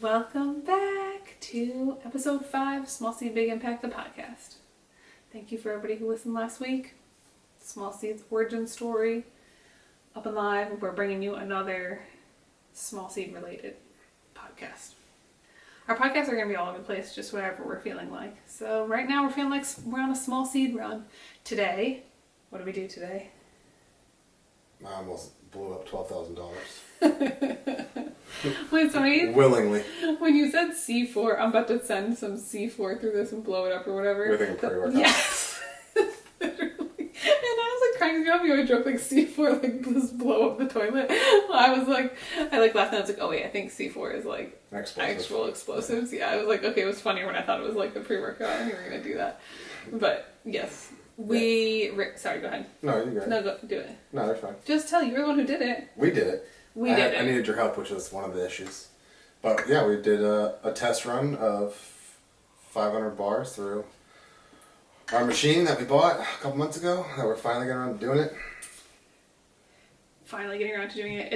Welcome back to episode 5, Small Seed, Big Impact, the podcast. Thank you for everybody who listened last week. Small Seed's origin story, up and live. We're bringing you another Small Seed related podcast. Our podcasts are going to be all over the place, just whatever we're feeling like. So right now we're feeling like we're on a small seed run. Today, what did we do today? I almost blew up $12,000. Wait, sorry? Willingly. When you said C4, I'm about to send some C4 through this and blow it up or whatever. We're thinking pre-workout. Yes. Literally. And I was like cracking up. You always joke like C4 like just blow up the toilet. I was like, I like laughed and I was like, oh wait, I think C4 is like actual explosives. Yeah, I was like, okay, it was funnier when I thought it was like the pre-workout and you were going to do that. But yes. Sorry, go ahead. No, you're good. No, go do it. No, they're fine. Just tell you, you're the one who did it. We did it. I needed your help, which was one of the issues. But yeah, we did a test run of 500 bars through our machine that we bought a couple months ago, that we're finally getting around to doing it. Finally getting around to doing it.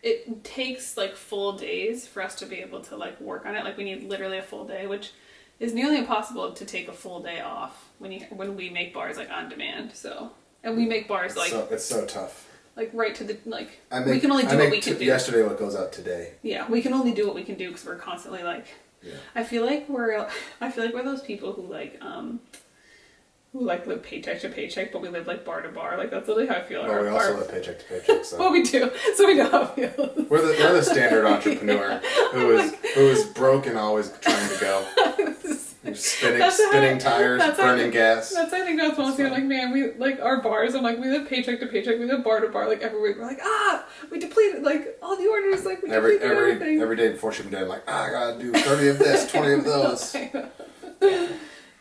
It takes like full days for us to be able to like work on it. Like we need literally a full day, which is nearly impossible to take a full day off when we make bars like on demand. So, and we make bars like it's so tough. Like right to the we can only do what we can do. Yesterday, what goes out today. Yeah, we can only do what we can do because we're constantly like. Yeah. I feel like we're those people who live paycheck to paycheck, but we live like bar to bar. Like that's literally how I feel. Well, we also live paycheck to paycheck. So. Well, we do. So we know how it feels. We're the standard entrepreneur who is broke and always trying to go. Spinning tires, burning gas. That's I think that's mostly like, man, we like our bars. I'm like, we live paycheck to paycheck. We live bar to bar. Like every week, we're like, we depleted like all the orders. Like we depleted everything. Every day before shipping day, I'm like, I gotta do 30 of this, 20 of those. It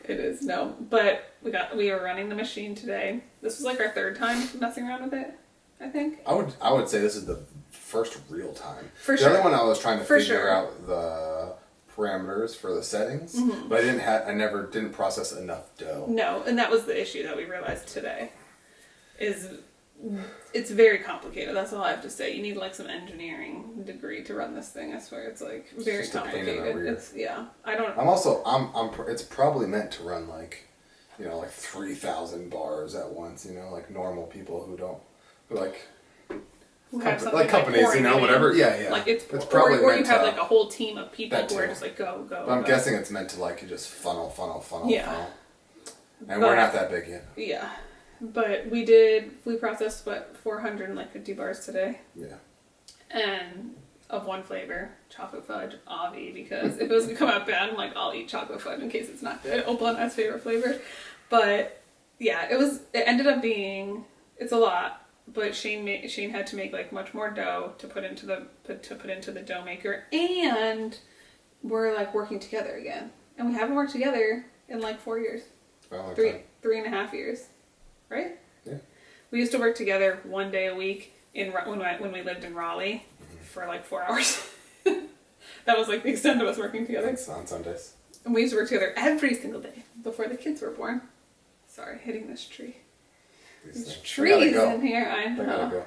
is but we were running the machine today. This was like our third time messing around with it. I think. I would say this is the first real time. For the other one I was trying to figure out the parameters for the settings, but I never didn't process enough dough. No, and that was the issue that we realized today. It's very complicated. That's all I have to say. You need like some engineering degree to run this thing. I swear it's like very complicated. It's probably meant to run like 3,000 bars at once. Like normal people who have companies, whatever. Yeah. Like it's probably or you have like a whole team of people who are just like go. But I'm guessing it's meant to like just funnel. Yeah. And we're not that big yet. Yeah. But we processed 450 bars today. Yeah. And of one flavor, chocolate fudge, Avi, because if it was gonna come out bad, I'm like, I'll eat chocolate fudge in case it's not good. Opal and I's favorite flavor. But yeah, it ended up being, it's a lot. But Shane had to make like much more dough to put into the dough maker, and we're like working together again, and we haven't worked together in like 4 years, 3.5 years, right? Yeah. We used to work together one day a week when we lived in Raleigh for like 4 hours. That was like the extent of us working together. On Sundays. And we used to work together every single day before the kids were born. Sorry, hitting this tree. There's trees in here, I know.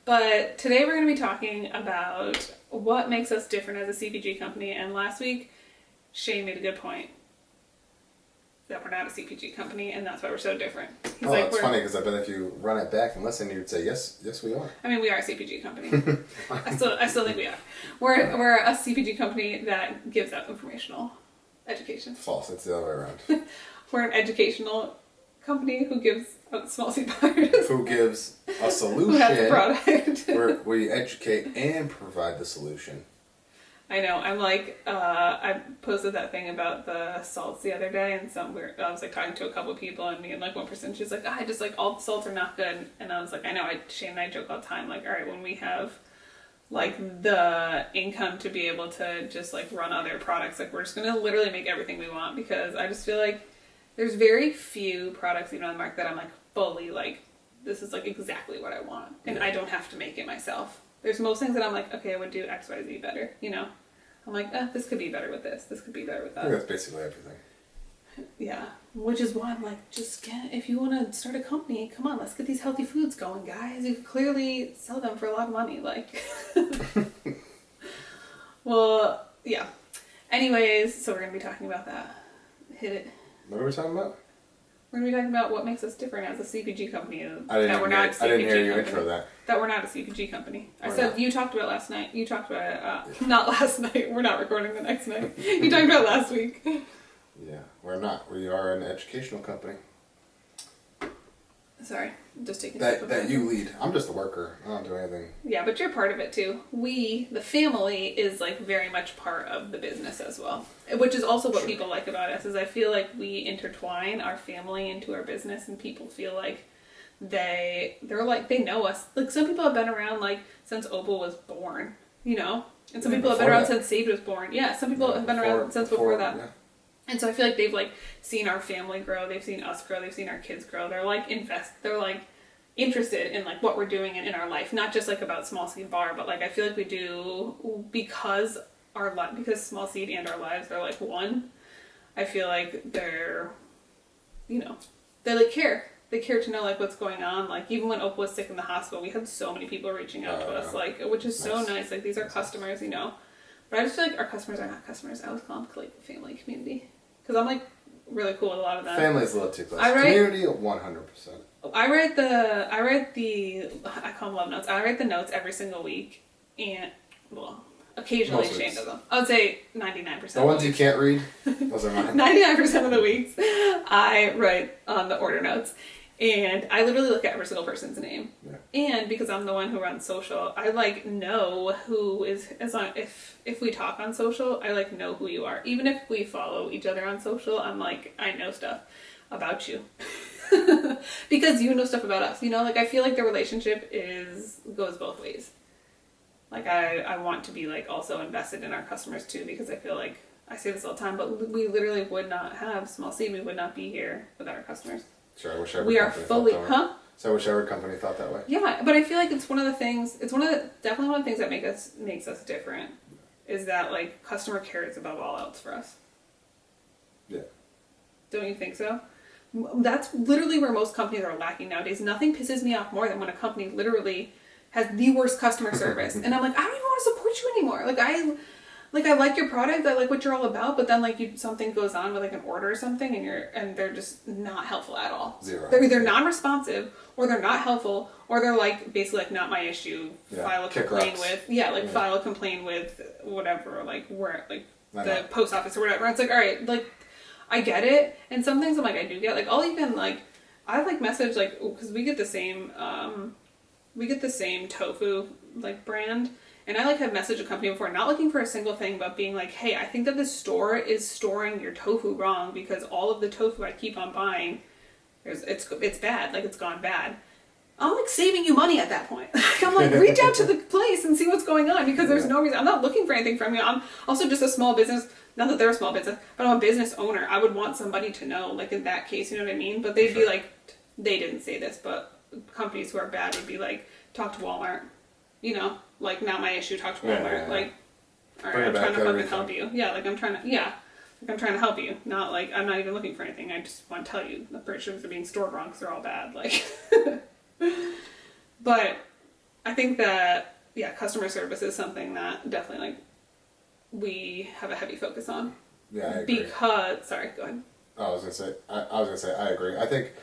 But today we're going to be talking about what makes us different as a CPG company. And last week, Shane made a good point that we're not a CPG company, and that's why we're so different. It's funny because I bet if you run it back and listen, you'd say yes, we are. I mean, we are a CPG company. I still think we are. We're a CPG company that gives out informational education. False. It's the other way around. We're an educational company who gives out small seed bars. Who gives a solution. Who has a product. where we educate and provide the solution. I know. I'm like, I posted that thing about the salts the other day, and I was like talking to a couple of people, and me and like one person, she's like, I just like all the salts are not good, and I was like, I know. Shane and I joke all the time, like, all right, when we have like the income to be able to just like run other products, like we're just gonna literally make everything we want, because I just feel like there's very few products even on the market that I'm like fully like, this is like exactly what I want, and I don't have to make it myself. There's most things that I'm like, okay, I would do X, Y, Z better, I'm like, this could be better with this. This could be better with that. I think that's basically everything. Yeah, which is why I'm like, if you want to start a company, come on, let's get these healthy foods going, guys. You can clearly sell them for a lot of money, like. Well, yeah. Anyways, so we're going to be talking about that. Hit it. What are we talking about? We're going to be talking about what makes us different as a CPG company. I didn't hear you intro that. That we're not a CPG company. I We're said not. you talked about last night. You talked about it, not last night. We're not recording the next night. You talked about last week. Yeah, we're not. We are an educational company. Sorry, I'm just taking that you lead. I'm just a worker. I don't do anything. Yeah, but you're part of it too. We, the family, is like very much part of the business as well. Which is also what people like about us, is I feel like we intertwine our family into our business, and people feel like they're like, they know us. Like, some people have been around like since Opal was born, you know? And some people have been around since Sage was born. Yeah, some people have been around since before that. Yeah. And so I feel like they've like seen our family grow, they've seen us grow, they've seen our kids grow. They're like they're like interested in like what we're doing in our life, not just like about Small Seed Bar, but like I feel like we do because Small Seed and our lives are like one. I feel like they're, you know, they like care. They care to know like what's going on. Like even when Opal was sick in the hospital, we had so many people reaching out to us, like, which is so nice. Like these are customers, you know. But I just feel like our customers are not customers. I always call them like family, community. Because I'm like really cool with a lot of them. Family's a little too close. Community, 100%. I call them love notes. I write the notes every single week, and well, occasionally Shane does them. I would say 99%. The ones you can't read, those are mine. 99% of the weeks, I write on the order notes. And I literally look at every single person's name. Yeah. And because I'm the one who runs social, I like know who is on, if we talk on social, I like know who you are. Even if we follow each other on social, I'm like, I know stuff about you. Because you know stuff about us, you know? Like I feel like the relationship goes both ways. Like I want to be like also invested in our customers too, because I feel like, I say this all the time, but we literally would not have Small Seed, we would not be here without our customers. Sure, I wish every company thought that way. So I wish every company thought that way. Yeah, but I feel like it's definitely one of the things that makes us different, is that like customer care is above all else for us. Yeah. Don't you think so? That's literally where most companies are lacking nowadays. Nothing pisses me off more than when a company literally has the worst customer service, and I'm like, I don't even want to support you anymore. I like your product, I like what you're all about, but then like something goes on with like an order or something, and they're just not helpful at all. Zero. They're either non-responsive, or they're not helpful, or they're like basically like not my issue. File a complaint with whatever, like where like the post office or whatever. It's like, all right, like I get it, and some things I'm like I do get, like I'll even like I like message like, because we get the same tofu like brand. And I like have messaged a company before, not looking for a single thing, but being like, hey, I think that this store is storing your tofu wrong, because all of the tofu I keep on buying, it's bad, like it's gone bad. I'm like saving you money at that point. I'm like, reach out to the place and see what's going on, because there's no reason. I'm not looking for anything from you. I'm also just a small business. Not that they're a small business, but I'm a business owner. I would want somebody to know, like in that case, you know what I mean? But they'd be like, they didn't say this, but companies who are bad would be like, talk to Walmart. You know, like not my issue. Talk to Walmart. Like, all right, I'm trying to fucking help you. Yeah, like I'm trying to help you. Not like I'm not even looking for anything. I just want to tell you the purchases are being stored wrong because they're all bad. Like, but I think that customer service is something that definitely like we have a heavy focus on. Yeah, I agree. Because sorry, go ahead. I was gonna say I agree. I think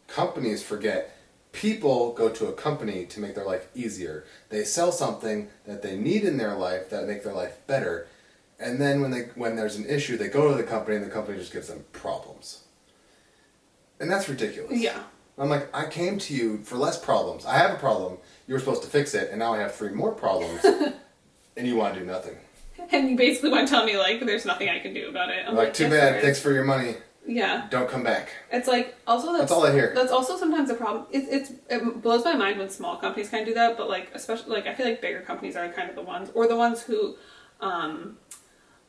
companies forget. People go to a company to make their life easier. They sell something that they need in their life that make their life better, and then when there's an issue, they go to the company, and the company just gives them problems. And that's ridiculous. Yeah. I'm like, I came to you for less problems. I have a problem. You were supposed to fix it, and now I have 3 more problems, and you want to do nothing. And you basically want to tell me like there's nothing I can do about it. I'm like, too bad. Thanks for your money. Yeah. Don't come back. It's like, also that's all I hear. That's also sometimes a problem. It blows my mind when small companies kind of do that, but like, especially, like, I feel like bigger companies are kind of the ones who,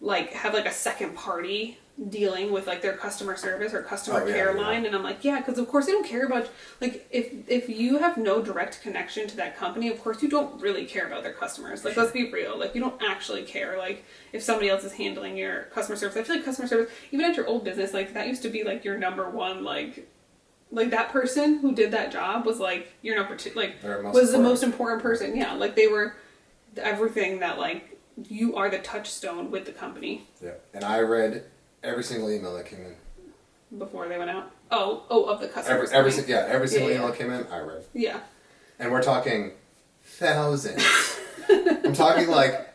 like, have like a second party dealing with like their customer service or customer care line, and I'm like, yeah, because of course they don't care about, like, if you have no direct connection to that company, of course you don't really care about their customers. Like, let's be real, like, you don't actually care like if somebody else is handling your customer service. I feel like customer service, even at your old business, like that used to be like your number one, like that person who did that job was like your number 2, like was the most important person. Yeah, like they were everything that like you are the touchstone with the company. Yeah. And I read every single email that came in. Before they went out? Oh, of the customers. Every single email that came in, I read. Yeah. And we're talking thousands. I'm talking like,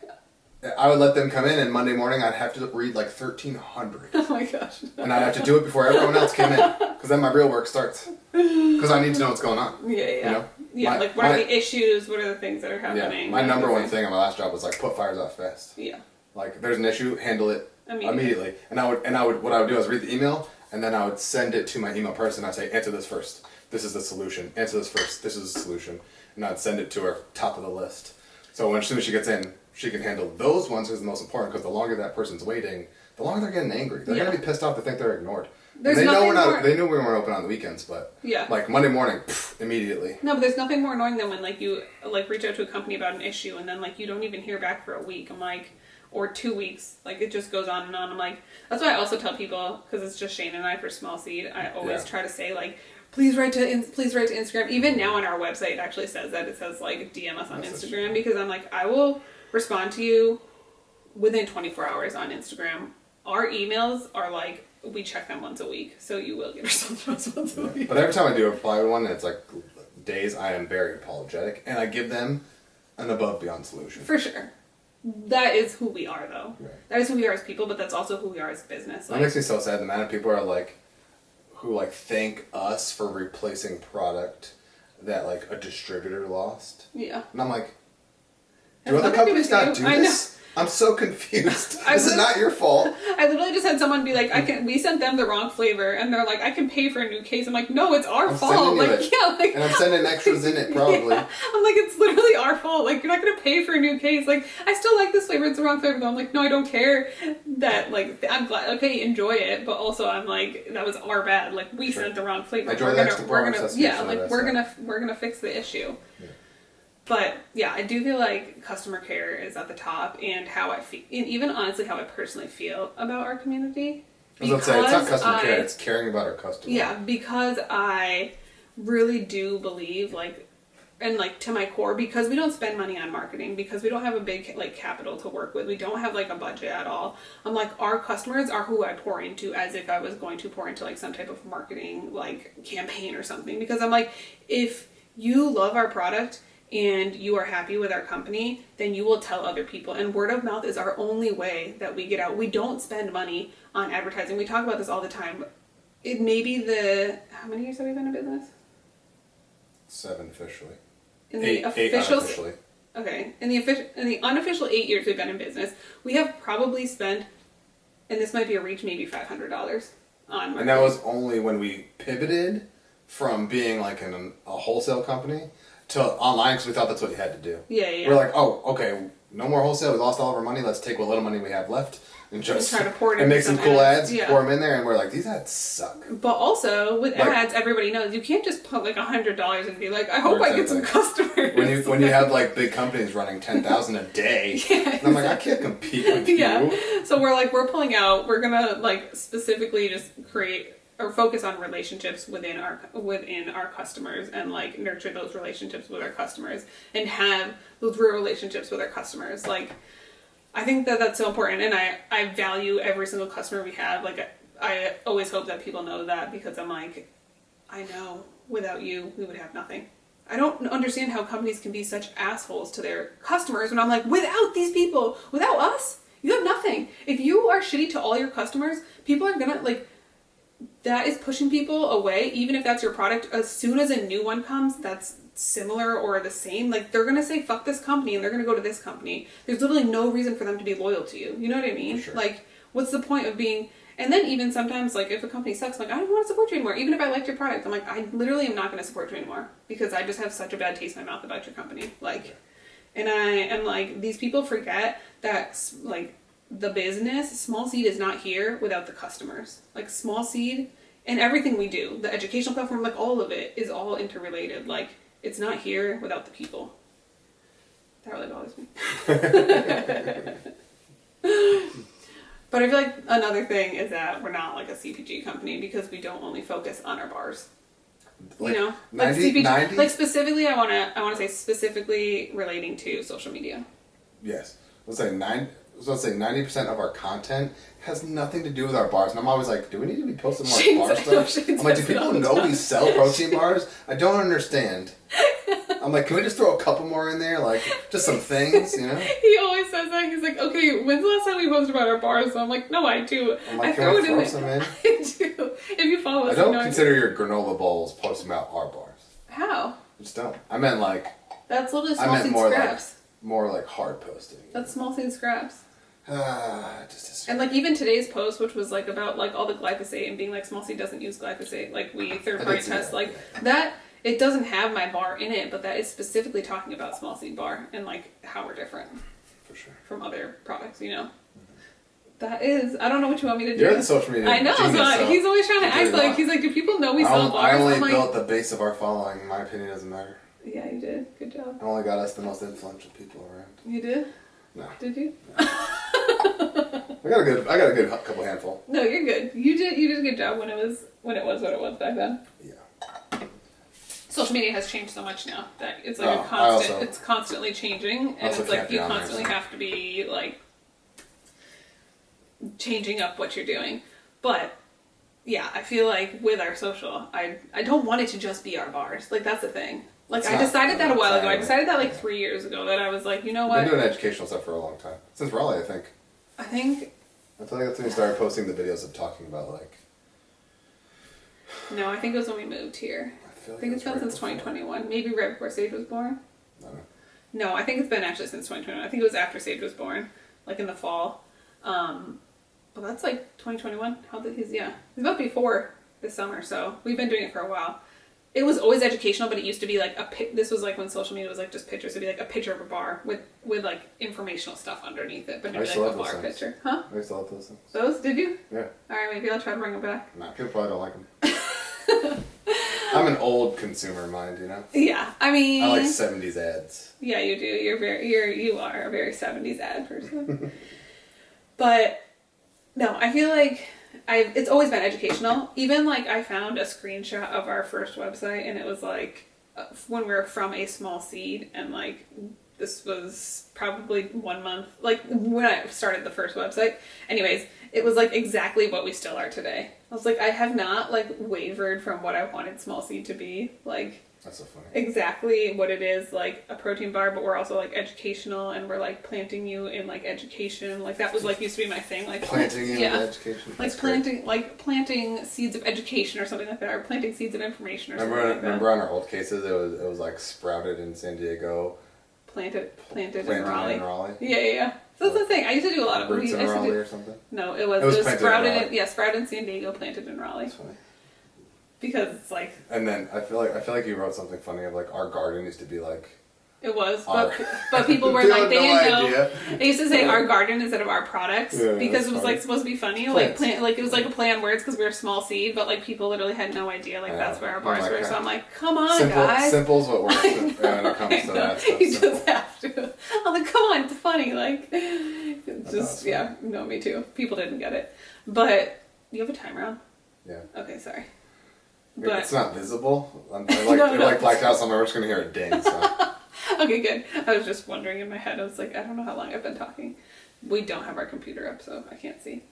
I would let them come in, and Monday morning I'd have to read like 1,300. Oh my gosh. And I'd have to do it before everyone else came in, because then my real work starts. Because I need to know what's going on. Yeah. You know? Yeah, like what are the issues? What are the things that are happening? Yeah, my number one thing on my last job was like put fires out fast. Yeah. Like there's an issue, handle it immediately. And what I would do is read the email, and then I would send it to my email person. I'd say, answer this first. This is the solution. Answer this first. This is the solution. And I'd send it to her, top of the list. So as soon as she gets in, she can handle those ones, because the most important. Because the longer that person's waiting, the longer they're getting angry. They're gonna be pissed off to think they're ignored. They know we're not. They knew we weren't open on the weekends, but like Monday morning, immediately. No, but there's nothing more annoying than when like you like reach out to a company about an issue, and then like you don't even hear back for a week. I'm like, or 2 weeks. Like it just goes on and on. I'm like, that's why I also tell people, because it's just Shane and I for Small Seed. I always try to say like, please write to Instagram. Even now on our website, it actually says that. It says like DM us on Instagram, because I'm like, I will respond to you within 24 hours on Instagram. Our emails are like, we check them once a week, so you will get responses once a week. But every time I do reply to one, it's like days, I am very apologetic, and I give them an above beyond solution. For sure. That is who we are, though. Right. That is who we are as people, but that's also who we are as a business. That makes me so sad. The amount of people are like, who like thank us for replacing product that like a distributor lost. Yeah. And I'm like, do other companies not do this? I'm so confused. This is not your fault. I literally just had someone be like, we sent them the wrong flavor, and they're like, I can pay for a new case. I'm like, no, it's our fault. Like, and I'm sending extras in it probably. Yeah. I'm like, it's literally our fault. Like, you're not gonna pay for a new case. Like, I still like this flavor, it's the wrong flavor though. I'm like, no, I don't care that, like, I'm glad, okay, enjoy it, but also I'm like, that was our bad. Like, we sent the wrong flavor. We're gonna fix the issue. Yeah. But yeah, I do feel like customer care is at the top, and how I feel, and even honestly how I personally feel about our community. I was going to say, it's not customer care, it's caring about our customers. Yeah, because I really do believe, like, and like to my core, because we don't spend money on marketing, because we don't have a big like capital to work with, we don't have like a budget at all. I'm like, our customers are who I pour into, as if I was going to pour into like some type of marketing like campaign or something. Because I'm like, if you love our product and you are happy with our company, then you will tell other people. And word of mouth is our only way that we get out. We don't spend money on advertising. We talk about this all the time. It may be how many years have we been in business? 7 officially. In the 8 unofficially. Okay. In the unofficial 8 years we've been in business, we have probably spent, and this might be a reach, maybe $500 on marketing. And that was only when we pivoted from being like a wholesale company to online, because we thought that's what you had to do. Yeah. We're like, oh, okay, no more wholesale. We lost all of our money. Let's take what little money we have left and just try to pour it and make some cool ads. Yeah. Pour them in there, and we're like, these ads suck. But also with ads, everybody knows you can't just put like $100 and be like, I hope I get some customers. When you have like big companies running 10,000 a day, and I'm like, I can't compete with you. So we're pulling out. We're gonna like specifically just create or focus on relationships within our customers, and like nurture those relationships with our customers, and have those real relationships with our customers. Like, I think that that's so important, and I value every single customer we have. Like, I always hope that people know that, because I'm like, I know without you we would have nothing. I don't understand how companies can be such assholes to their customers when I'm like, without these people, without us, you have nothing. If you are shitty to all your customers, people are gonna like, that is pushing people away. Even if that's your product, as soon as a new one comes that's similar or the same, like, they're gonna say fuck this company and they're gonna go to this company. There's literally no reason for them to be loyal to you. You know what I mean? Sure. Like, what's the point of being? And then even sometimes, like, if a company sucks, I'm like, I don't want to support you anymore. Even if I liked your product, I'm like, I literally am not going to support you anymore, because I just have such a bad taste in my mouth about your company. Like, and I am like, these people forget that, like, the business, Small Seed is not here without the customers. Like, Small Seed and everything we do, the educational platform, like, all of it is all interrelated. Like, it's not here without the people. That really bothers me. But I feel like another thing is that we're not like a CPG company, because we don't only focus on our bars. Like, you know, 90, like CPG, 90? like specifically, I want to say specifically relating to social media. Yes. let's say 90% of our content has nothing to do with our bars. And I'm always like, do we need to be posting more bar stuff? I'm like, do people know we sell protein bars? I don't understand. I'm like, can we just throw a couple more in there? Like, just some things, you know? He always says that. He's like, okay, when's the last time we posted about our bars? So I'm like, no, I do. I'm like, I can I throw some in? I do. If you follow us, I don't consider your granola bowls posting about our bars. How? I just don't. I meant like... That's literally small seed scraps. More like hard posting. That's small seed scraps. Just and like even today's post, which was like about like all the glyphosate and being like small seed doesn't use glyphosate, like we third party test like that. It doesn't have my bar in it, but that is specifically talking about small seed bar and like how we're different. For sure. From other products, you know. Mm-hmm. That is, I don't know what you want me to do. You're the social media. I know. So he's always trying to act like he's like, do people know we sell bars? I only built the base of our following. My opinion doesn't matter. Yeah, you did. Good job. I only got us the most influential people around. You did? No. Did you? I got a good couple handful. No, you're good. You did a good job when it was what it was back then. Yeah. Social media has changed so much now that it's like a constant. It's constantly changing, and it's like you constantly have to be like changing up what you're doing. But yeah, I feel like with our social, I don't want it to just be our bars. Like that's the thing. Like I decided that a while ago. I decided that like 3 years ago that I was like, you know what? I've been doing educational stuff for a long time. Since Raleigh, I think. I feel like that's when we started posting the videos of talking about like... No, I think it was when we moved here. I think it's been since 2021. Maybe right before Sage was born. I don't know. No, I think it's been actually since 2021. I think it was after Sage was born, like in the fall. But that's like 2021. He's about before this summer, so we've been doing it for a while. It was always educational, but it used to be like this was like when social media was like just pictures. It'd be like a picture of a bar with like informational stuff underneath it, but it'd be like a bar picture. Huh? I used to love those things. Those? Did you? Yeah. Alright, maybe I'll try to bring them back. Nah, people probably don't like them. I'm an old consumer mind, you know? Yeah, I mean... I like 70s ads. Yeah, you do. You are a very 70s ad person. But, no, I feel like it's always been educational. Even, like, I found a screenshot of our first website, and it was, like, when we were from a small seed, and, like, this was probably 1 month, like, when I started the first website. Anyways, it was, like, exactly what we still are today. I was like, I have not, like, wavered from what I wanted small seed to be. Like, that's so funny. Exactly what it is, like, a protein bar, but we're also, like, educational, and we're, like, planting you in, like, education. Like, that was, like, used to be my thing. Like, planting you in education? Like, planting seeds of education or something like that, or planting seeds of information or something like that. Remember on our old cases, it was like, sprouted in San Diego. Planted in Raleigh. Yeah. So that's the thing. I used to do a lot of roots in Raleigh or something. No, it was sprouted in San Diego, planted in Raleigh. That's funny. Because it's like. And then I feel like you wrote something funny of like our garden used to be like. It was, but people were like, they didn't know. They used to say our garden instead of our products because it was like supposed to be funny, like it was like a play on words because we were a small seed, but like people literally had no idea like that's where our bars were. So I'm like, come on, guys. Simple's what works when it comes to that stuff. You just have to. I'm like, come on, it's funny. Like, just no, me too. People didn't get it, but you have a timer on. Yeah. Okay, sorry. But it's not visible. It blacked out, so I'm just gonna hear it ding. So. Okay, good. I was just wondering in my head. I was like, I don't know how long I've been talking. We don't have our computer up, so I can't see.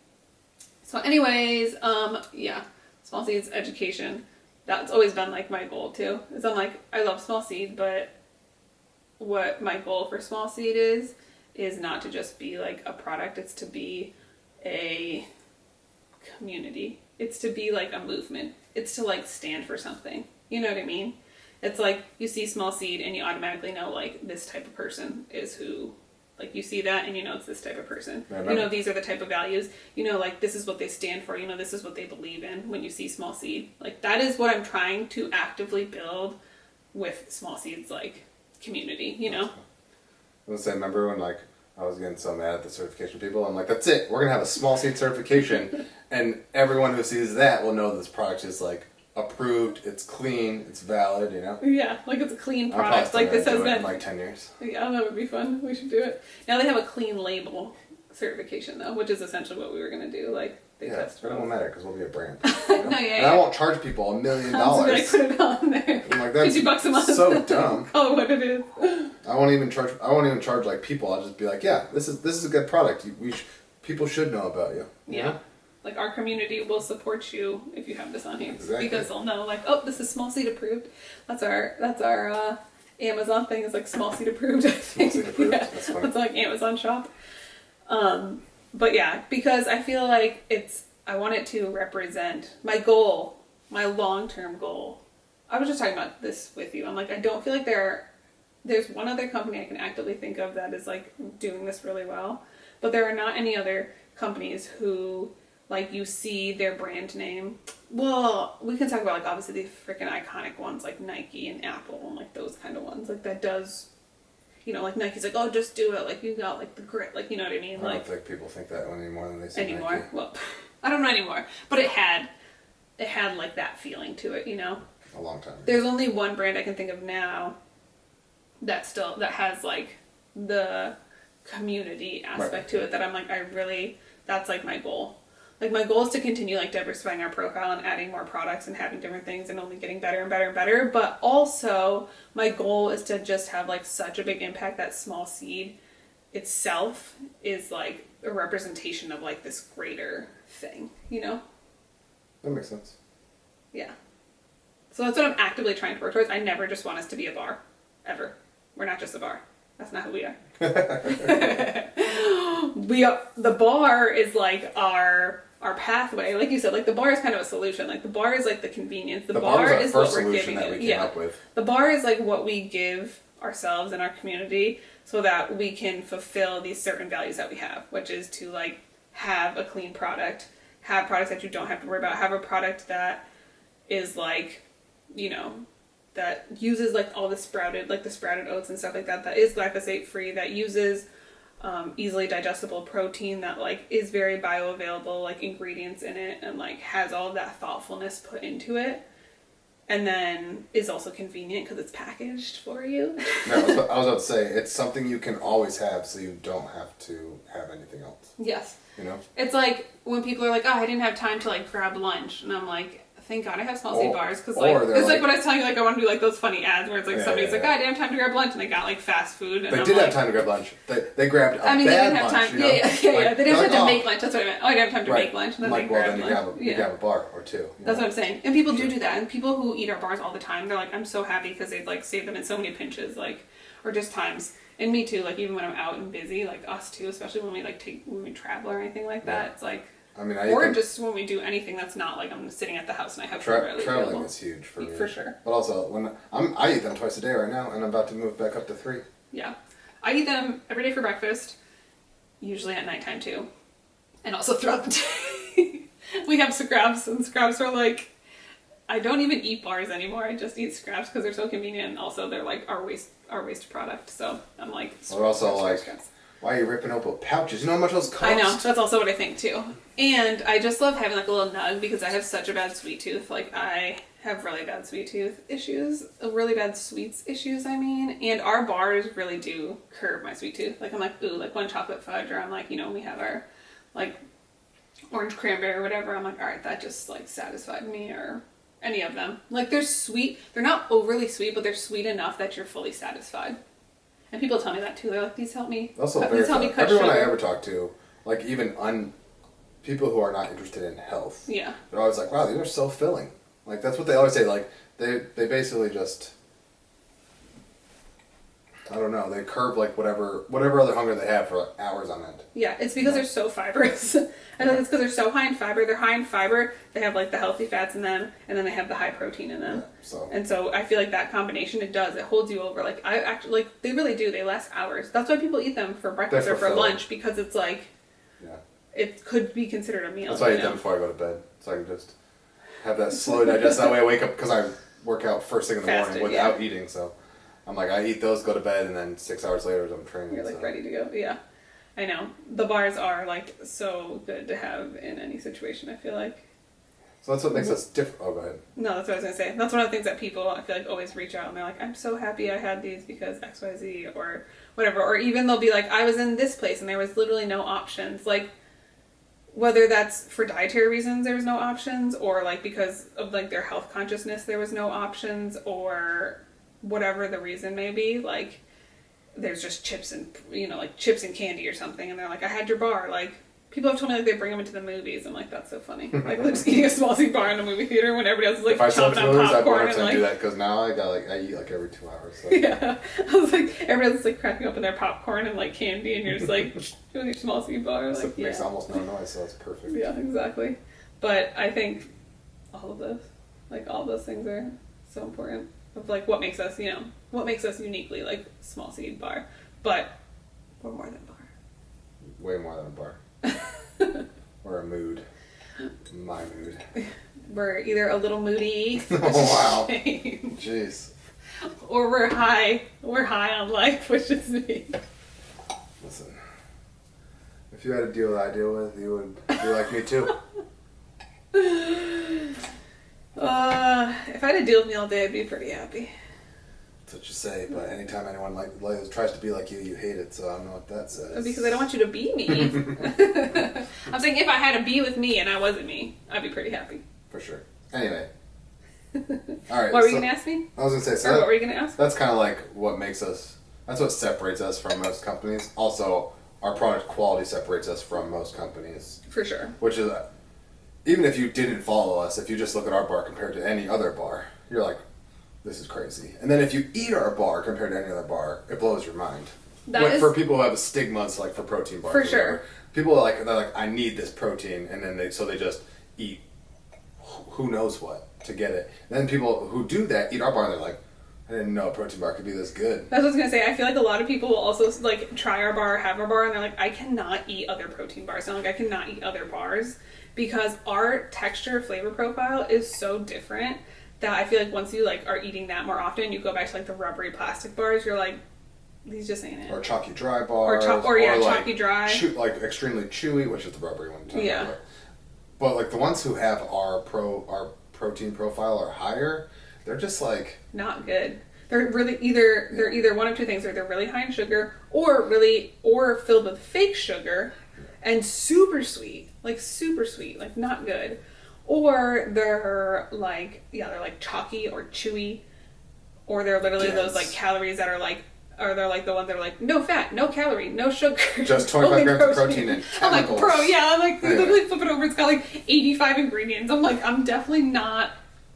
So anyways, small seeds education. That's always been like my goal too. Is I'm like, I love small seed, but what my goal for small seed is not to just be like a product. It's to be a community. It's to be like a movement. It's to like stand for something. You know what I mean? It's like you see small seed and you automatically know like this type of person is who, like you see that and you know it's this type of person. You know these are the type of values. You know like this is what they stand for. You know this is what they believe in when you see small seed. Like that is what I'm trying to actively build with small seeds like community, you know? I was saying, remember when like I was getting so mad at the certification people? I'm like, that's it. We're going to have a small seed certification and everyone who sees that will know this product is like approved, it's clean, it's valid, you know? Yeah, like it's a clean product. Like this has been in like 10 years. Yeah, that would be fun. We should do it. Now they have a clean label certification though, which is essentially what we were gonna do. Like they test. But it won't matter because we'll be a brand. You know? And I won't charge people $1 million. Put it on there. I'm like, that's $50 a month. So dumb. Oh, what it is. I won't even charge like people. I'll just be like, yeah, this is a good product. People should know about you. Yeah. Know? Like our community will support you if you have this on here. Exactly. Because they'll know like, oh, this is small seed approved. That's our Amazon thing is like small seed approved, I think. Small seed approved. Yeah. That's funny. That's like Amazon shop. But yeah, because I feel like I want it to represent my goal, my long-term goal. I was just talking about this with you. I'm like, I don't feel like there's one other company I can actively think of that is like doing this really well, but there are not any other companies who like you see their brand name. Well, we can talk about like obviously the freaking iconic ones like Nike and Apple and like those kind of ones. Like that does, you know, like Nike's like, oh, just do it. Like you got like the grit, like you know what I mean. I don't think people think that any more than they say anymore. Nike. Well, I don't know anymore, but it had like that feeling to it, you know. A long time ago. There's only one brand I can think of now that has like the community aspect to it that I'm like that's like my goal. Like my goal is to continue like diversifying our profile and adding more products and having different things and only getting better and better and better. But also my goal is to just have like such a big impact that Small Seed itself is like a representation of like this greater thing, you know? That makes sense. Yeah. So that's what I'm actively trying to work towards. I never just want us to be a bar. Ever. We're not just a bar. That's not who we are. The bar is like our pathway. Like you said, like the bar is kind of a solution. Like the bar is like the convenience. The bar is what we're giving it. Yeah. The bar is like what we give ourselves and our community so that we can fulfill these certain values that we have, which is to like have a clean product, have products that you don't have to worry about, have a product that is like, you know, that uses like all the sprouted oats and stuff like that, that is glyphosate free, that uses easily digestible protein, that like is very bioavailable, like ingredients in it, and like has all of that thoughtfulness put into it, and then is also convenient because it's packaged for you. No, I was about to say, it's something you can always have so you don't have to have anything else. Yes. You know? It's like when people are like, oh, I didn't have time to like grab lunch, and I'm like, thank God I have Small Seed bars, because like it's like what I was telling you, like I want to do like those funny ads where it's like somebody's like, oh, I didn't have time to grab lunch, and they got like fast food. And they did have time to grab lunch. They grabbed a bad lunch. They didn't have time. You know? Yeah. They didn't have time to make lunch. That's what I meant. Oh, I didn't have time to make lunch. And then like, they grabbed lunch. You grab a bar or two. That's what I'm saying. And people do that. And people who eat our bars all the time, they're like, I'm so happy because they've like saved them in so many pinches, like, or just times. And me too. Like even when I'm out and busy, like us too, especially when we travel or anything like that. It's like. I mean, or just when we do anything that's not like I'm sitting at the house and I have traveling is huge for me. For sure. But also, when I eat them twice a day right now, and I'm about to move back up to 3. Yeah, I eat them every day for breakfast, usually at nighttime too, and also throughout the day. We have scraps, and scraps are like, I don't even eat bars anymore. I just eat scraps because they're so convenient, and also they're like our waste product. So I'm like, we're also like. Scraps. Why are you ripping open pouches? You know how much those cost? I know. That's also what I think too. And I just love having like a little nug because I have such a bad sweet tooth. Like I have really bad sweet tooth issues, really bad sweets issues, I mean. And our bars really do curb my sweet tooth. Like I'm like, ooh, like one chocolate fudge, or I'm like, you know, we have our like orange cranberry or whatever. I'm like, all right, that just like satisfied me, or any of them. Like they're sweet. They're not overly sweet, but they're sweet enough that you're fully satisfied. And people tell me that too. They're like, these help me. Also, these help me cut everyone sugar. I ever talk to, like even people who are not interested in health, they're always like, wow, these are so filling. Like that's what they always say. Like they basically just, I don't know, they curb like whatever other hunger they have for hours on end. Yeah, it's because they're so fibrous. I know it's because they're so high in fiber. They're high in fiber. They have like the healthy fats in them, and then they have the high protein in them. Yeah, so I feel like that combination, it holds you over. Like I actually, like they really do. They last hours. That's why people eat them for breakfast or for lunch, because it's like, it could be considered a meal. That's why I eat them before I go to bed, so I can just have that slow digest. That way I wake up, because I work out first thing in the morning without eating. So I'm like, I eat those, go to bed, and then 6 hours later I'm training. You're like ready to go. Yeah. I know. The bars are like so good to have in any situation, I feel like. So that's what makes us different. Oh, go ahead. No, that's what I was going to say. That's one of the things that people, I feel like, always reach out and they're like, I'm so happy I had these because XYZ or whatever. Or even they'll be like, I was in this place and there was literally no options. Like, whether that's for dietary reasons there was no options, or like because of like their health consciousness there was no options, or whatever the reason may be. Like, there's just chips and, you know, like chips and candy or something. And they're like, I had your bar. Like, people have told me like they bring them into the movies. I'm like, that's so funny. Like, they're just eating a small seat bar in a movie theater when everybody else is like if I chopping up movies, popcorn. I'd 100% and like, do that because now I eat like every 2 hours. So. Yeah, I was like, everybody else is like cracking open their popcorn and like candy, and you're just like doing your small seat bar. Like, it makes almost no noise, so it's perfect. Yeah, exactly. But I think all of those, like all those things are so important. Of like what makes us, you know, what makes us uniquely like small seed bar, but we're more than a bar. Way more than a bar. We're a mood. My mood. We're either a little moody. Oh wow. Jeez. Or we're high. We're high on life, which is me. Listen. If you had a deal that I deal with, you would be like me too. If I had a deal with me all day, I'd be pretty happy. That's what you say, but anytime anyone like tries to be like you hate it, so I don't know what that says. Because I don't want you to be me. I'm saying if I had a be with me and I wasn't me, I'd be pretty happy. For sure. Anyway. Alright. What were you going to ask me? I was going to say, so what were you going to ask? That's kind of like what makes us, that's what separates us from most companies. Also, our product quality separates us from most companies. For sure. Which is, even if you didn't follow us, if you just look at our bar compared to any other bar, you're like, this is crazy. And then if you eat our bar compared to any other bar, it blows your mind. For people who have stigmas, like for protein bars. For sure. People are they're like, I need this protein, and then they just eat who knows what to get it. And then people who do that eat our bar, and they're like, I didn't know a protein bar could be this good. That's what I was going to say. I feel like a lot of people will also like try our bar, have our bar, and they're like, I cannot eat other protein bars. And I'm like, I cannot eat other bars because our texture flavor profile is so different that I feel like once you like are eating that more often, you go back to like the rubbery plastic bars, you're like, these just ain't it. Or chalky dry bars. Or chalky dry. Like extremely chewy, which is the rubbery one. Yeah. But like the ones who have our protein profile or higher, they're just like not good. They're really either one of two things, or they're really high in sugar, or filled with fake sugar, and super sweet, like not good. Or they're like chalky or chewy, or they're literally those like calories that are like, or they're like the ones that are like no fat, no calorie, no sugar, just 25 grams of protein and chemicals. I'm like literally flip it over, it's got like 85 ingredients. I'm like, I'm definitely not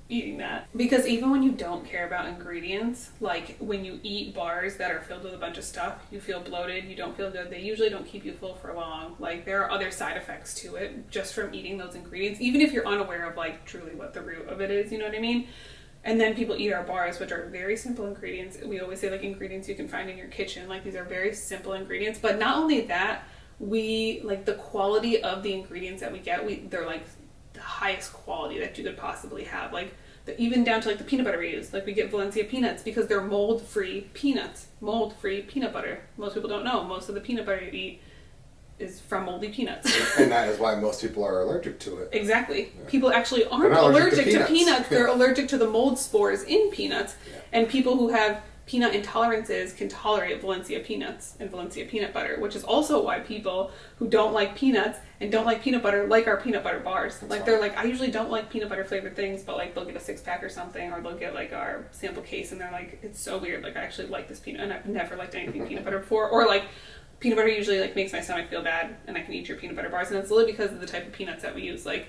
eating that. Because even when you don't care about ingredients, like when you eat bars that are filled with a bunch of stuff, you feel bloated, you don't feel good, they usually don't keep you full for long. Like there are other side effects to it just from eating those ingredients, even if you're unaware of like truly what the root of it is, you know what I mean? And then people eat our bars, which are very simple ingredients. We always say like ingredients you can find in your kitchen, like these are very simple ingredients. But not only that, we like the quality of the ingredients that we get, they're like the highest quality that you could possibly have. Like even down to like the peanut butter we use. Like we get Valencia peanuts because they're mold-free peanuts, mold-free peanut butter. Most people don't know. Most of the peanut butter you eat is from moldy peanuts. And that is why most people are allergic to it. Exactly. Yeah. People actually aren't allergic to peanuts. They're allergic to the mold spores in peanuts. Yeah. And people who have peanut intolerances can tolerate Valencia peanuts and Valencia peanut butter, which is also why people who don't like peanuts and don't like peanut butter like our peanut butter bars. That's like fine. They're like, I usually don't like peanut butter flavored things, but like they'll get a 6-pack or something, or they'll get like our sample case and they're like, it's so weird, like I actually like this peanut and I've never liked anything peanut butter before. Or like peanut butter usually like makes my stomach feel bad and I can eat your peanut butter bars, and it's literally because of the type of peanuts that we use. Like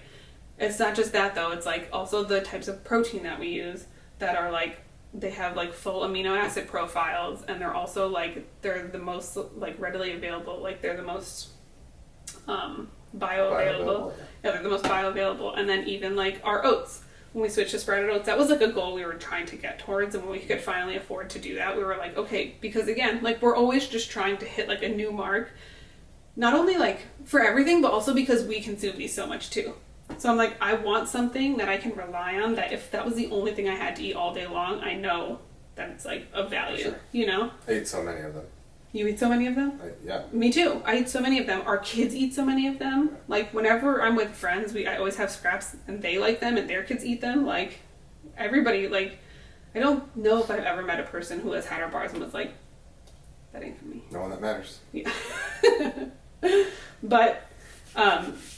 it's not just that though, it's like also the types of protein that we use that are like, they have like full amino acid profiles, and they're also like, they're the most like readily available, like they're the most bioavailable. Yeah, they're the most bioavailable. And then even like our oats, when we switched to sprouted oats, that was like a goal we were trying to get towards, and when we could finally afford to do that, we were like, okay, because again, like we're always just trying to hit like a new mark, not only like for everything, but also because we consume these so much too. So I'm like, I want something that I can rely on, that if that was the only thing I had to eat all day long, I know that it's like of value, sure. You know? I eat so many of them. You eat so many of them? Yeah. Me too. I eat so many of them. Our kids eat so many of them. Like, whenever I'm with friends, I always have scraps, and they like them, and their kids eat them. Like, everybody, like, I don't know if I've ever met a person who has had our bars and was like, that ain't for me. No one that matters. Yeah. But,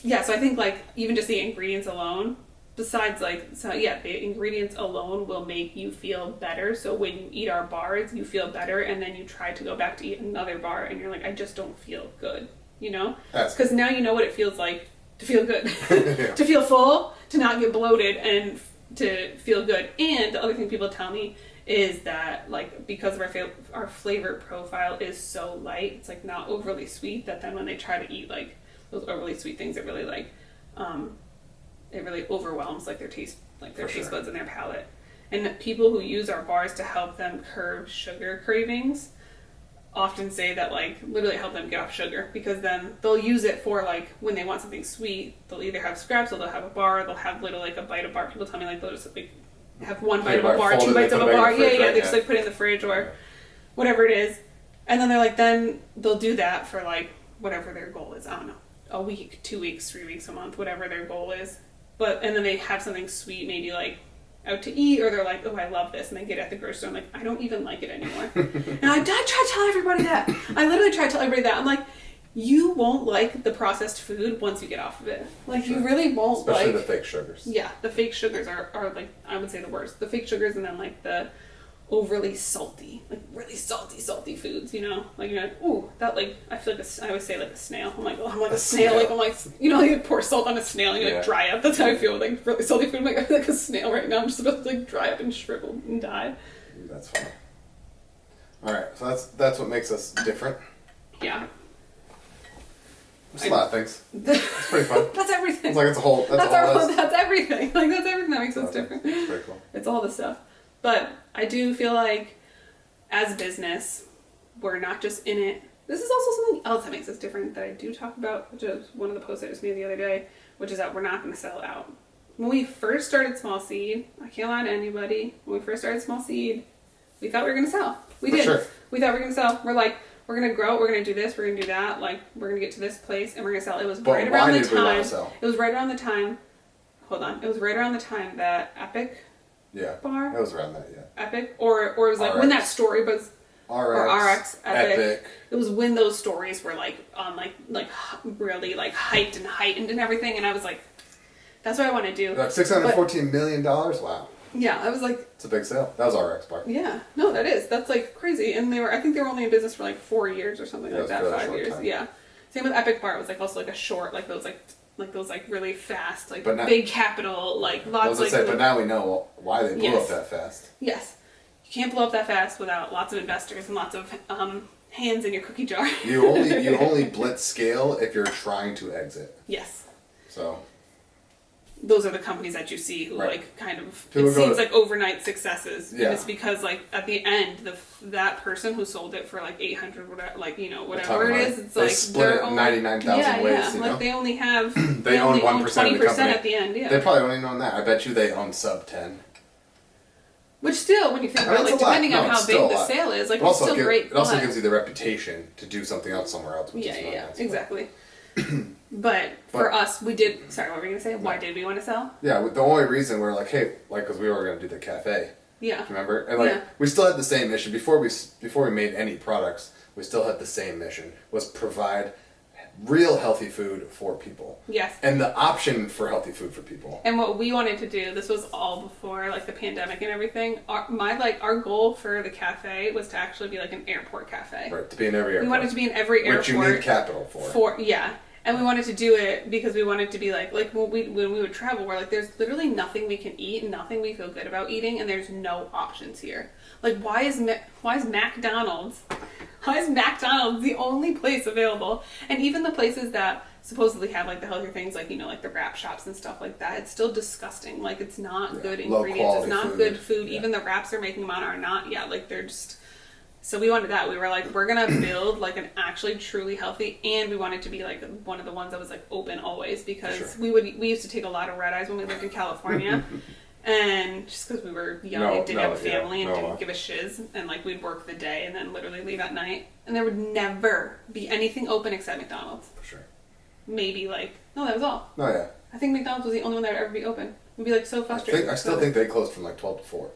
yeah, so I think, like, even just the ingredients alone, besides, like, so yeah, the ingredients alone will make you feel better. So when you eat our bars, you feel better, and then you try to go back to eat another bar, and you're like, I just don't feel good, you know? Because now you know what it feels like to feel good. Yeah. To feel full, to not get bloated, and to feel good. And the other thing people tell me is that, like, because of our flavor profile is so light, it's, like, not overly sweet, that then when they try to eat, like, those overly sweet things, it really, like, it really overwhelms, like, their taste buds and their palate. And people who use our bars to help them curb sugar cravings often say that, like, literally help them get off sugar, because then they'll use it for, like, when they want something sweet, they'll either have scraps, or they'll have a bar, they'll have literally, like, a bite of bar. People tell me, like, they'll just, like, have one bite of a bar, 2 bites of a bar. Yeah, they just, like, put it in the fridge or whatever it is. And then they're like, then they'll do that for, like, whatever their goal is. I don't know, a week, 2 weeks, 3 weeks, a month, whatever their goal is. And then they have something sweet, maybe, like, out to eat, or they're like, oh, I love this, and they get it at the grocery store. I'm like, I don't even like it anymore. And I try to tell everybody that. I literally try to tell everybody that. I'm like, you won't like the processed food once you get off of it. Like, you really won't. Especially the fake sugars. Yeah, the fake sugars are, like, I would say the worst. The fake sugars, and then, like, the overly salty, like, really salty foods, you know? Like, you're like, ooh, that, like, I feel like I always say, like, a snail. I'm like a snail. Like, I'm like, you know, you pour salt on a snail and you, like, dry up. That's how I feel with, like, really salty food. I'm like, I feel like a snail right now. I'm just about to, like, dry up and shrivel and die. That's funny. Alright, so that's what makes us different. Yeah. There's a lot of things. It's pretty fun. That's everything. It's like it's a whole. That's everything. Like, that's everything that makes us different. It's pretty cool. It's all the stuff. But I do feel like, as a business, we're not just in it. This is also something else that makes us different that I do talk about, which is one of the posts I just made the other day, which is that we're not going to sell out. When we first started Small Seed, I can't lie to anybody, when we first started Small Seed, we thought we were going to sell. We did. Sure. We thought we were going to sell. We're like, we're going to grow, we're going to do this, we're going to do that, like, we're going to get to this place, and we're going to sell. It was right around the time. It was right around the time. Hold on. It was right around the time that Epic bar. It was around that, yeah. Epic, or it was like RX. When that story was RX Epic. It was when those stories were, like, on, like really, like, hyped and heightened and everything, and I was like, that's what I want to do. Like $614 million. Wow. Yeah, I was like, it's a big sale. That was RX bar. Yeah, no, that is. That's, like, crazy. And I think they were only in business for, like, 4 years or something like that. Really 5 years. Time. Yeah. Same with Epic Bar. It was, like, also, like, a short, like those really fast, like, big capital, like, lots. I was gonna say, but now we know why they blew up that fast. Yes, you can't blow up that fast without lots of investors and lots of hands in your cookie jar. you only blitz scale if you're trying to exit. Yes. So. Those are the companies that you see who like kind of it seems like overnight successes. Yeah. And it's because, like, at the end, that person who sold it for like 800, whatever, like, you know, whatever it is, it's they like split it 99,000 ways. Yeah. You like know? they only have they own 1% of the company at the end. Yeah. They probably don't even own that. I bet you they own sub 10. Which still, when you think about, like, depending on how big the sale is, like, it's still great. It also gives you the reputation to do something else somewhere else. Which is nice, exactly. But for us, we did. Sorry, what were you gonna say? Why did we want to sell? Yeah, the only reason we're like, hey, like, because we were gonna do the cafe. Yeah. Remember? And like, we still had the same mission before we made any products. We still had the same mission: was provide real healthy food for people. Yes. And the option for healthy food for people. And what we wanted to do, this was all before, like, the pandemic and everything. Our goal for the cafe was to actually be like an airport cafe. Right. To be in every airport. We wanted to be in every airport. Which you need capital for. And we wanted to do it because we wanted to be like when we would travel, we're like, there's literally nothing we can eat, nothing we feel good about eating, and there's no options here. Like, why is McDonald's the only place available? And even the places that supposedly have, like, the healthier things, like, you know, like the wrap shops and stuff like that, it's still disgusting. Like, it's not good ingredients. It's not good food. Yeah. Even the wraps they're making them on are not. Yeah, like, they're just. So we wanted that. We were like, we're going to build, like, an actually truly healthy, and we wanted to be, like, one of the ones that was, like, open always, because we used to take a lot of red eyes when we lived in California, And just because we were young and didn't have a family and didn't give a shiz, and like we'd work the day and then literally leave at night, and there would never be anything open except McDonald's. For sure. Maybe no, that was all. Oh yeah. I think McDonald's was the only one that would ever be open. We'd be like so frustrated. I still think they closed from like 12 to 4.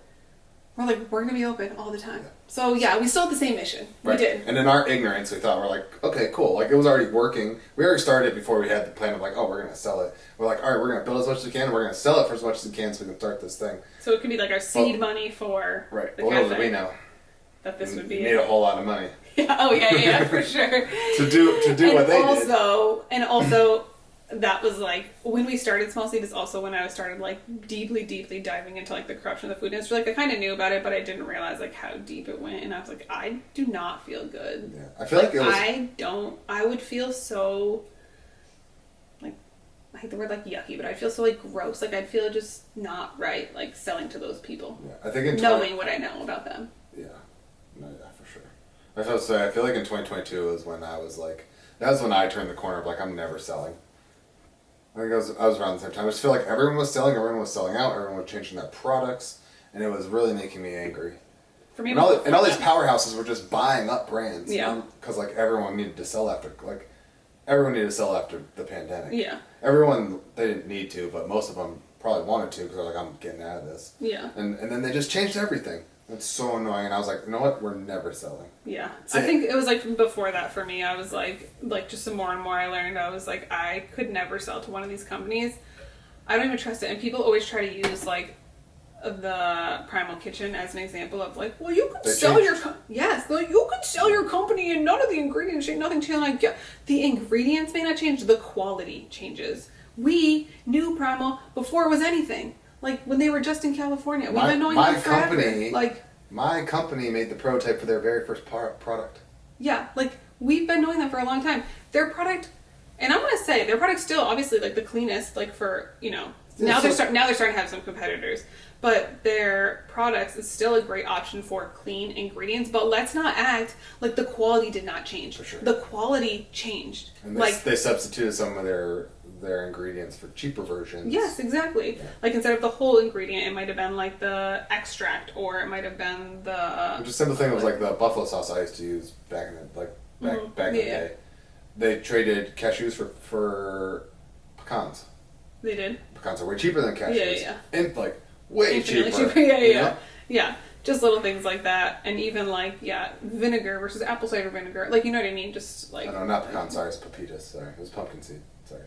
We're like, we're gonna be open all the time. Yeah. So yeah, we still had the same mission. Right. We did. And in our ignorance, we thought, we're like, okay, cool. Like, it was already working. We already started before we had the plan of like, oh, we're gonna sell it. We're like, all right, we're gonna build as much as we can, and we're gonna sell it for as much as we can so we can start this thing. So it could be like our seed money for the little did we know that this would be. You made a whole lot of money. Yeah. Oh yeah, for sure. to do what they did. And also. That was like when we started Small Seed is also when I started like deeply diving into like the corruption of the food industry. Like I kind of knew about it, but I didn't realize like how deep it went, and I was like, I do not feel good. Yeah, I feel like it was. I would feel so like, I hate the word like yucky, but I'd feel so like gross. Like I'd feel just not right like selling to those people. Yeah, I think knowing what I know about them. Yeah, no, yeah, for sure. I was supposed to say, I feel like in 2022 was when I was like, that was when I turned the corner of like, I'm never selling. I think I was around the same time. I just feel like everyone was selling out, everyone was changing their products, and it was really making me angry. For me, and all these powerhouses were just buying up brands. Yeah. Because like everyone needed to sell after the pandemic. Yeah. Everyone, they didn't need to, but most of them probably wanted to because they're like, I'm getting out of this. Yeah. And then they just changed everything. It's so annoying, and I was like, you know what? We're never selling. Yeah. I think it was like before that for me. I was like just the more and more I learned, I was like, I could never sell to one of these companies. I don't even trust it. And people always try to use like the Primal Kitchen as an example of like, well, you could sell you could sell your company and none of the ingredients change, nothing changes. Like, yeah, the ingredients may not change, the quality changes. We knew Primal before it was anything. Like, when they were just in California. We've been knowing them forever. My company made the prototype for their very first product. Yeah, like, we've been knowing them for a long time. Their product, and I'm going to say, their product's still obviously, like, the cleanest, like, for, you know, now they're starting to have some competitors. But their products is still a great option for clean ingredients. But let's not act like the quality did not change. For sure. The quality changed. And they substituted some of their ingredients for cheaper versions. Yes, exactly. Yeah. Like instead of the whole ingredient, it might have been like the extract, or it might have been the. Just simple thing was like the buffalo sauce I used to use back in the day. They traded cashews for pecans. They did. Pecans are way cheaper than cashews. Yeah. And like way cheaper. Yeah. Just little things like that, and even like vinegar versus apple cider vinegar. Like, you know what I mean? Just like. No, not pecan. Sorry, it's pepitas. Sorry, it was pumpkin seed. Sorry.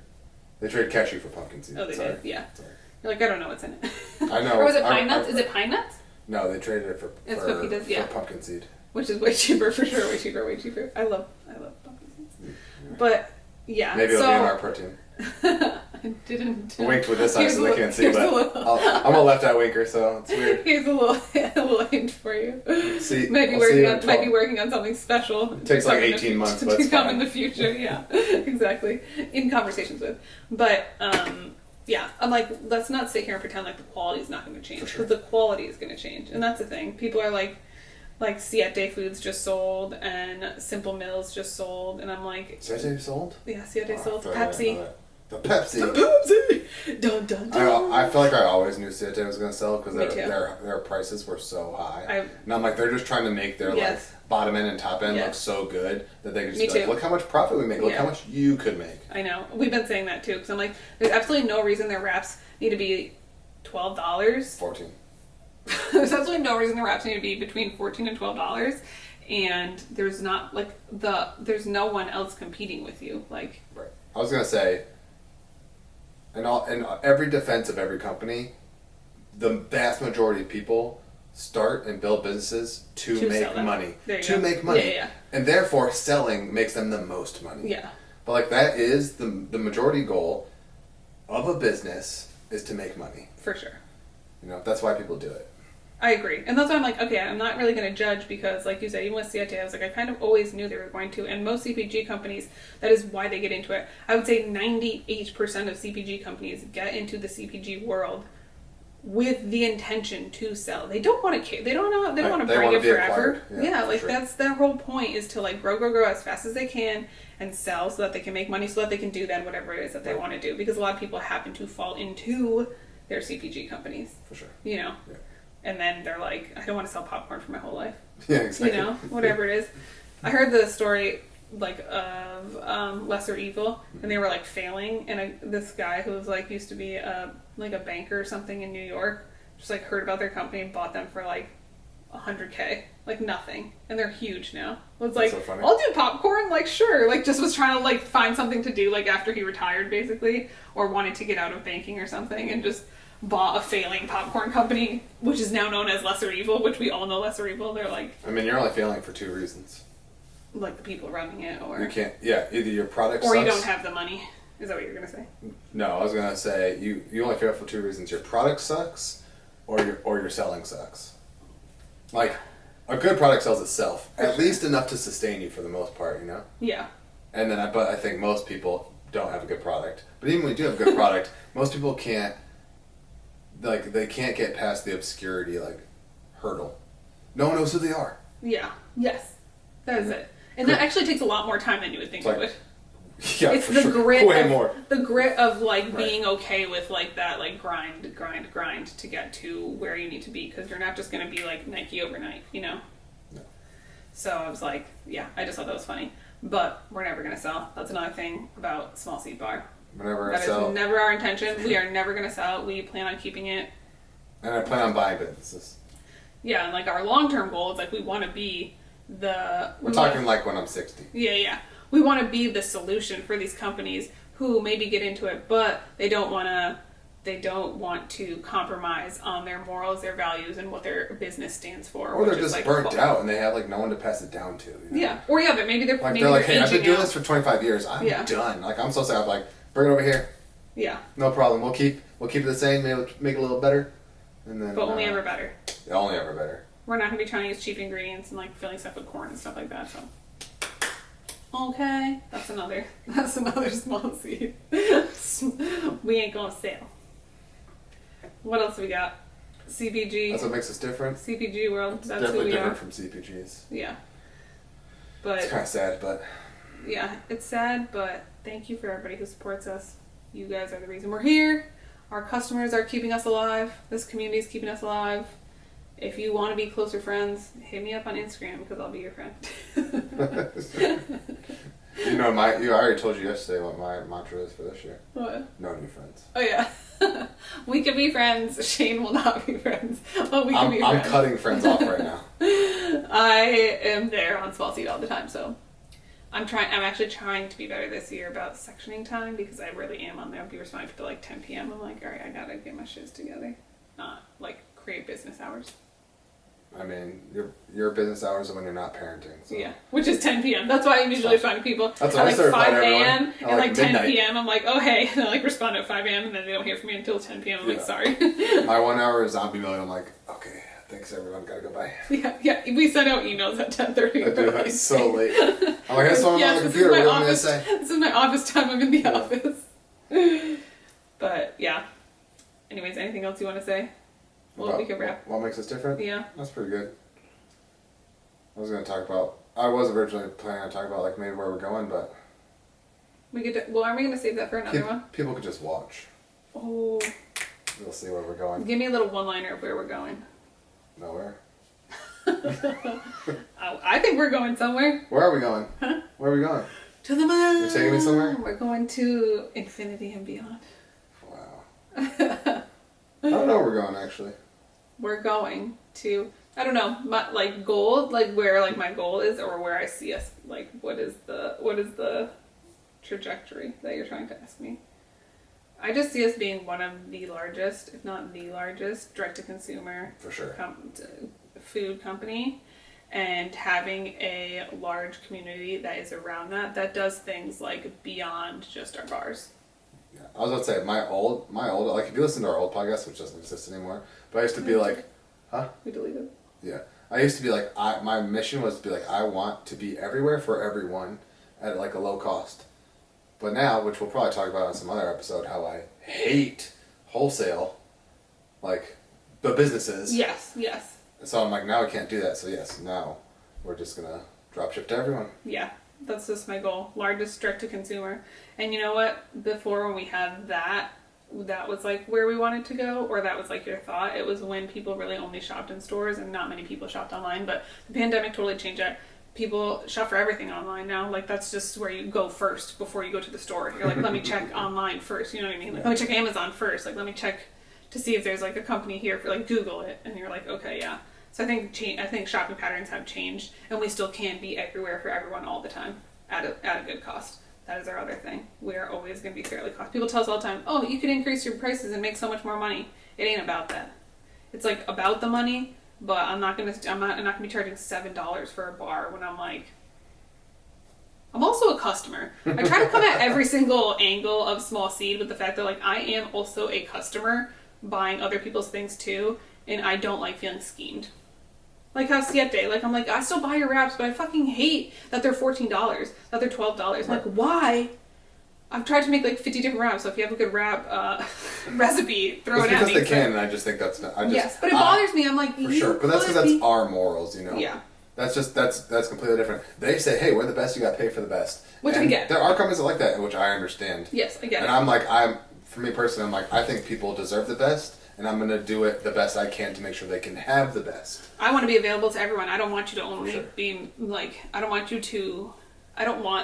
They traded cashew for pumpkin seed. Oh, they did? Yeah. Sorry. You're like, I don't know what's in it. I know. Or was it pine nuts? Is it pine nuts? No, they traded it for pumpkin seed. Which is way cheaper, for sure. Way cheaper. I love pumpkin seeds. Yeah. But, yeah. Maybe it'll be in our protein. I didn't. Winked with this eye so they can't see, but I'm a left eye winker, so it's weird. Here's a little hint for you. See, might be working on something special. It takes like 18 months, but to come in the future. Yeah, exactly. In conversations with, but I'm like, let's not sit here and pretend like the quality is not going to change, because the quality is going to change, and that's the thing. People are like Siete Foods just sold, and Simple Mills just sold, and I'm like, Siete sold? Yeah, Siete sold. Pepsi. The Pepsi. Dun, dun, dun. I feel like I always knew Siete was going to sell because their prices were so high. And I'm like, they're just trying to make their like bottom end and top end look so good that they can just be like, look how much profit we make. Look how much you could make. I know. We've been saying that too, because I'm like, there's absolutely no reason their wraps need to be $12. $14. There's absolutely no reason their wraps need to be between $14 and $12. And there's not there's no one else competing with you. Like, right. I was going to say, in every defense of every company, the vast majority of people start and build businesses to make money. Make money. Yeah. And therefore, selling makes them the most money. Yeah. But like that is the majority goal of a business, is to make money. For sure. You know, that's why people do it. I agree. And that's why I'm like, okay, I'm not really going to judge, because like you said, even with Siete, I was like, I kind of always knew they were going to. And most CPG companies, that is why they get into it. I would say 98% of CPG companies get into the CPG world with the intention to sell. They don't want to they don't want to bring it forever. That's their whole point, is to like grow as fast as they can and sell so that they can make money, so that they can do then whatever it is that they want to do. Because a lot of people happen to fall into they're CPG companies. For sure. You know? Yeah. And then they're like, I don't want to sell popcorn for my whole life. Yeah, exactly. You know? Whatever it is. I heard the story, like, of Lesser Evil, and they were, like, failing, and this guy who was, like, used to be, like, a banker or something in New York, just, like, heard about their company and bought them for, like, $100K. Like, nothing. And they're huge now. Was like, so I'll do popcorn, like, sure. Like, just was trying to, like, find something to do, like, after he retired, basically, or wanted to get out of banking or something, and just bought a failing popcorn company, which is now known as Lesser Evil, which we all know Lesser Evil. They're, like... I mean, you're only failing for 2 reasons. Like, the people running it, or... You can't... Yeah, either your product or sucks... you don't have the money. Is that what you're going to say? No, I was going to say, you only fail for 2 reasons. Your product sucks, or your selling sucks. Like... A good product sells itself, at least enough to sustain you for the most part, you know? Yeah. And then, but I think most people don't have a good product. But even when you do have a good product, most people can't, like, they can't get past the obscurity, like, hurdle. No one knows who they are. Yeah. Yes. That is it. And that actually takes a lot more time than you would think it would. Yeah, it's the sure. grit. Way more. The grit of, like, being okay with, like, that, like, grind to get to where you need to be. Because you're not just going to be, like, Nike overnight, you know? No. So I was like, yeah, I just thought that was funny. But we're never going to sell. That's another thing about Small Seed Bar. That is never our intention. We are never going to sell it. We plan on keeping it. And I plan on buying businesses. Yeah, and, like, our long-term goal is, like, we want to be the... We're talking, like, when I'm 60. Yeah. We want to be the solution for these companies who maybe get into it, but they don't want to compromise on their morals, their values, and what their business stands for. Or they're just like burnt out and they have like no one to pass it down to. You know? Yeah. Or but maybe they're like they're like, hey, I've been doing this for 25 years. I'm done. Like I'm so sad. I'm like, bring it over here. Yeah. No problem. We'll keep it the same. Make it a little better, and then. But only ever better. Yeah, only ever better. We're not gonna be trying to use cheap ingredients and like filling stuff with corn and stuff like that. So. Okay, that's another small seed. We ain't gonna sell. What else we got? CPG. That's what makes us different. CPG world. It's that's definitely who we different are. from CPGs. Yeah. But it's kind of sad, but. Yeah, it's sad, but thank you for everybody who supports us. You guys are the reason we're here. Our customers are keeping us alive. This community is keeping us alive. If you want to be closer friends, hit me up on Instagram because I'll be your friend. You know, I already told you yesterday what my mantra is for this year. What? No new friends. Oh, yeah. We can be friends. Shane will not be friends. But we can be friends. I'm cutting friends off right now. I am there on Small Seed all the time, so I'm actually trying to be better this year about sectioning time because I really am on there. I'll be responding to like 10 p.m. I'm like, all right, I gotta get my shiz together. Not like create business hours. I mean, your business hours are when you're not parenting. So. Yeah, which is 10 p.m. That's why I'm usually responding to people at like 5 a.m. and like 10 midnight. p.m. I'm like, oh hey, and I like respond at 5 a.m. and then they don't hear from me until 10 p.m. I'm like, sorry. My 1 hour is zombie mode. I'm like, okay, thanks everyone, gotta go bye. Yeah. We send out emails at 10:30. I do. It's so late. I'm like, that's why I'm on the computer. What am I gonna say? This is my office time. I'm in the office. But yeah. Anyways, anything else you want to say? Well, we could wrap. What makes us different? Yeah. That's pretty good. I was originally planning on talking about like maybe where we're going, but we could. Well, are we going to save that for another one? People could just watch. Oh. We'll see where we're going. Give me a little one-liner of where we're going. Nowhere. I think we're going somewhere. Where are we going? Huh? Where are we going? To the moon. You're taking me somewhere? We're going to infinity and beyond. Wow. I don't know where we're going actually. We're going to. I don't know, my goal, where my goal is, or where I see us. What is the trajectory that you're trying to ask me? I just see us being one of the largest, if not the largest, direct-to-consumer for sure food company, and having a large community that is around that does things beyond just our bars. Yeah, I was about to say my old if you listen to our old podcast, which doesn't exist anymore, but I used to be like, huh? We deleted. Yeah, I used to be like, my mission was to be like, I want to be everywhere for everyone at a low cost. But now, which we'll probably talk about on some other episode, how I hate wholesale, the businesses. Yes. So I'm like, now I can't do that. So yes, now we're just gonna drop ship to everyone. Yeah, that's just my goal. Largest direct to consumer. And you know what? Before when we had that, that was like where we wanted to go, or that was like your thought. It was when people really only shopped in stores and not many people shopped online. But the pandemic totally changed that. People shop for everything online now. Like, that's just where you go first before you go to the store. You're like, let me check online first. You know what I mean? Like, let me check Amazon first. Like, let me check to see if there's like a company here for, like, Google it. And you're like, okay, yeah. So I think shopping patterns have changed, and we still can't be everywhere for everyone all the time at a good cost. That is our other thing. We are always going to be fairly cost. People tell us all the time, oh, you could increase your prices and make so much more money. It ain't about that. It's like about the money, but I'm not gonna be charging $7 for a bar when I'm also a customer. I try to come at every single angle of Small Seed with the fact that, like, I am also a customer buying other people's things too, and I don't like feeling schemed. Like how Siete, like, I'm like, I still buy your wraps, but I fucking hate that they're $14, that they're $12. I'm like, why? I've tried to make like 50 different wraps, so if you have a good wrap recipe, throw it at me. Because they can, and I just think that's not... Yes, but it bothers me. I'm like, for sure, but that's because that's our morals, you know? Yeah. That's completely different. They say, hey, we're the best, you gotta pay for the best. Which we get. There are companies that like that, which I understand. Yes, I get it. And I'm like, for me personally, I'm like, I think people deserve the best, and I'm gonna do it the best I can to make sure they can have the best. I want to be available to everyone. I don't want you to only be like, I don't want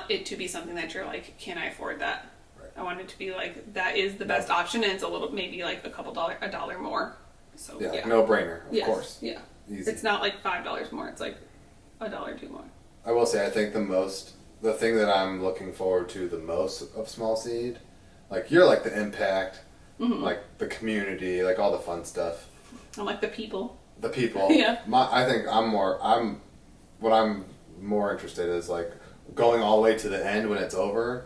it to be something that you're like, can I afford that? Right. I want it to be like, that is the best option, and it's a little, maybe like a dollar more. So yeah. No brainer, of course. Yeah. Easy. It's not like $5 more. It's like $1 more. I will say, I think the thing that I'm looking forward to the most of Small Seed, like, you're like the impact, like the community, like all the fun stuff. I'm like the people. The people. Yeah. I think what I'm more interested in is like going all the way to the end when it's over,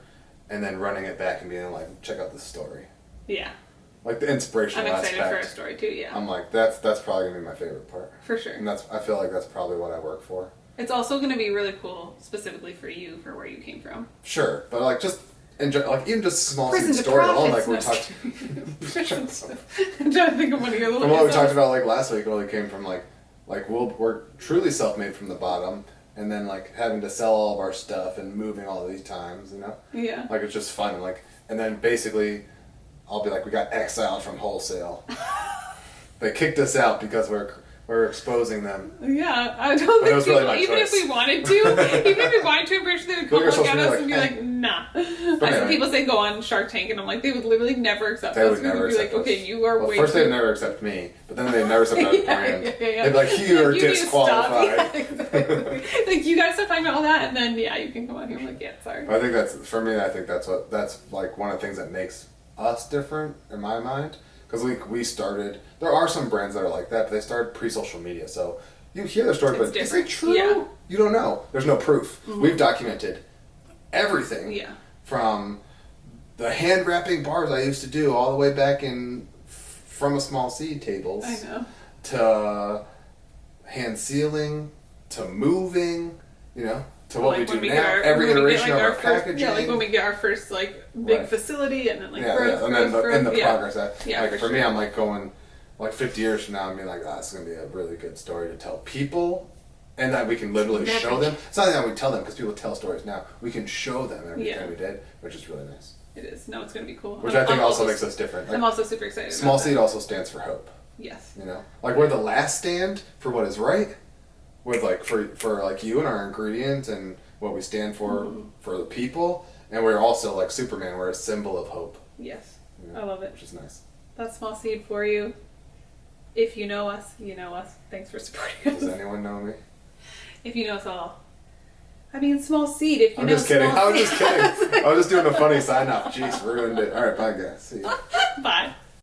and then running it back and being like, check out this story. Yeah. Like the inspirational aspect. I'm excited for a story too, yeah. I'm like, that's probably gonna be my favorite part. For sure. And I feel like that's probably what I work for. It's also gonna be really cool, specifically for you, for where you came from. Sure, but like just enjoy, like even just Small Seed story alone, like we talked. I'm trying to think of one of your little. From what we talked about like last week, when we came from like we're truly self-made from the bottom, and then like having to sell all of our stuff and moving all these times, you know. Yeah. Like it's just fun, like, and then basically, I'll be like, we got exiled from wholesale. They kicked us out because we're exposing them. Yeah, I don't think people, really even if we wanted to, I'm pretty sure they would come look at us and be like, nah. I see people say go on Shark Tank, and I'm like, they would literally never accept us. They would never accept us. Okay, you are way first too... they'd never accept me, but then they'd never accept our brand. Yeah. They'd be like, you're disqualified. Yeah, exactly. Like, you guys stop talking about all that, and then, yeah, you can come on here. I'm like, yeah, sorry. I think that's like one of the things that makes us different, in my mind. Because we started, there are some brands that are like that, but they started pre-social media. So you hear their story, but is it true? Yeah. You don't know. There's no proof. Mm-hmm. We've documented everything. Yeah. From the hand wrapping bars I used to do all the way back from a Small Seed tables. I know. To hand sealing, to moving, you know. To what we do now, every iteration of our packaging. Yeah, like when we get our first like big facility, and then like growth, and then the progress. Yeah, like for me, I'm like going like 50 years from now, I'm being like, it's gonna be a really good story to tell people, and that we can literally show them. It's not that we tell them because people tell stories now. We can show them everything we did, which is really nice. It is. No, it's gonna be cool. Which I think also makes us different. Like, I'm also super excited. Small Seed also stands for hope. Yes. You know, like we're the last stand for what is right. With like for like you and our ingredients and what we stand for the people, and we're also like Superman. We're a symbol of hope. Yes, you know, I love it. Which is nice. That's Small Seed for you. If you know us, you know us. Thanks for supporting us. Does anyone know me? If you know us all. I mean, Small Seed. If you I'm know just kidding. I was just kidding. I was just doing a funny sign off. Jeez, ruined it. All right, bye guys. See you. Bye.